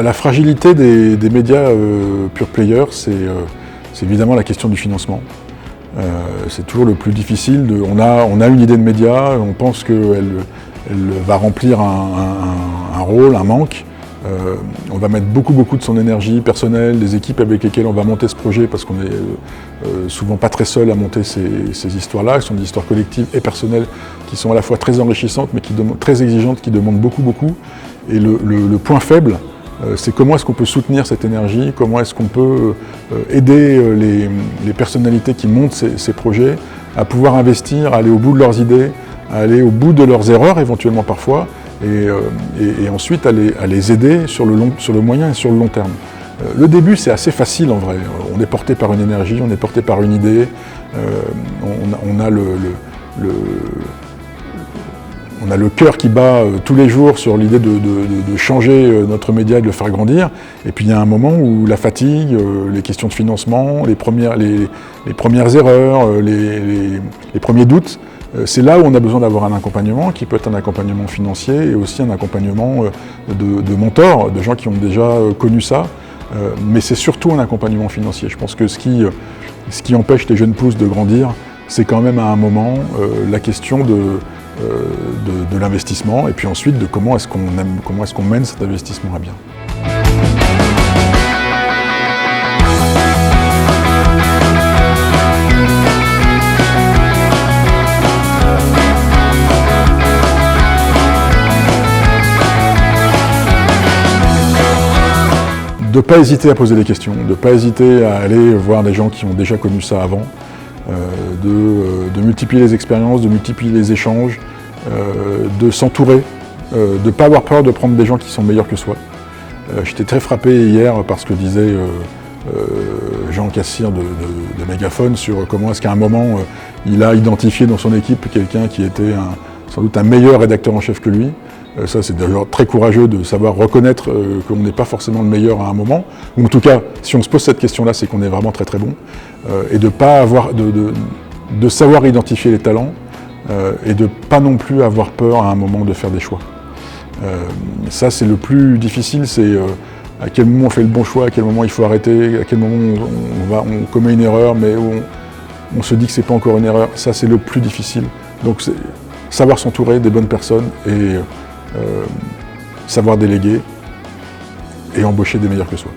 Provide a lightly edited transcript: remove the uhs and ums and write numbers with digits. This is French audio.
La fragilité des médias pure players, c'est évidemment la question du financement. C'est toujours le plus difficile. On a une idée de média, on pense qu'elle va remplir un rôle, un manque. On va mettre beaucoup de son énergie personnelle, des équipes avec lesquelles on va monter ce projet, parce qu'on est souvent pas très seul à monter ces histoires-là, qui sont des histoires collectives et personnelles, qui sont à la fois très enrichissantes, mais très exigeantes, qui demandent beaucoup. Et le point faible, c'est comment est-ce qu'on peut soutenir cette énergie, comment est-ce qu'on peut aider les personnalités qui montent ces projets à pouvoir investir, à aller au bout de leurs idées, à aller au bout de leurs erreurs éventuellement parfois, et ensuite à les aider sur le moyen et sur le long terme. Le début, c'est assez facile en vrai. On est porté par une énergie, on est porté par une idée, on a le cœur qui bat tous les jours sur l'idée de changer notre média et de le faire grandir. Et puis il y a un moment où la fatigue, les questions de financement, les premières erreurs, les premiers doutes, c'est là où on a besoin d'avoir un accompagnement qui peut être un accompagnement financier et aussi un accompagnement de mentors, de gens qui ont déjà connu ça. Mais c'est surtout un accompagnement financier. Je pense que ce qui empêche les jeunes pousses de grandir, c'est quand même à un moment la question de l'investissement et puis ensuite de comment est-ce qu'on mène cet investissement à bien. De ne pas hésiter à poser des questions, de ne pas hésiter à aller voir des gens qui ont déjà connu ça avant, de multiplier les expériences, de multiplier les échanges, de s'entourer, de ne pas avoir peur de prendre des gens qui sont meilleurs que soi. J'étais très frappé hier par ce que disait Jean Cassir de Mégaphone sur comment est-ce qu'à un moment il a identifié dans son équipe quelqu'un qui était sans doute un meilleur rédacteur en chef que lui. Ça, c'est d'ailleurs très courageux de savoir reconnaître qu'on n'est pas forcément le meilleur à un moment. Ou en tout cas, si on se pose cette question-là, c'est qu'on est vraiment très bon. Et de pas avoir, de savoir identifier les talents et de pas non plus avoir peur à un moment de faire des choix. Ça, c'est le plus difficile, c'est à quel moment on fait le bon choix, à quel moment il faut arrêter, à quel moment on commet une erreur, mais on se dit que c'est pas encore une erreur. Ça, c'est le plus difficile. Donc, c'est savoir s'entourer des bonnes personnes et savoir déléguer et embaucher des meilleurs que soi.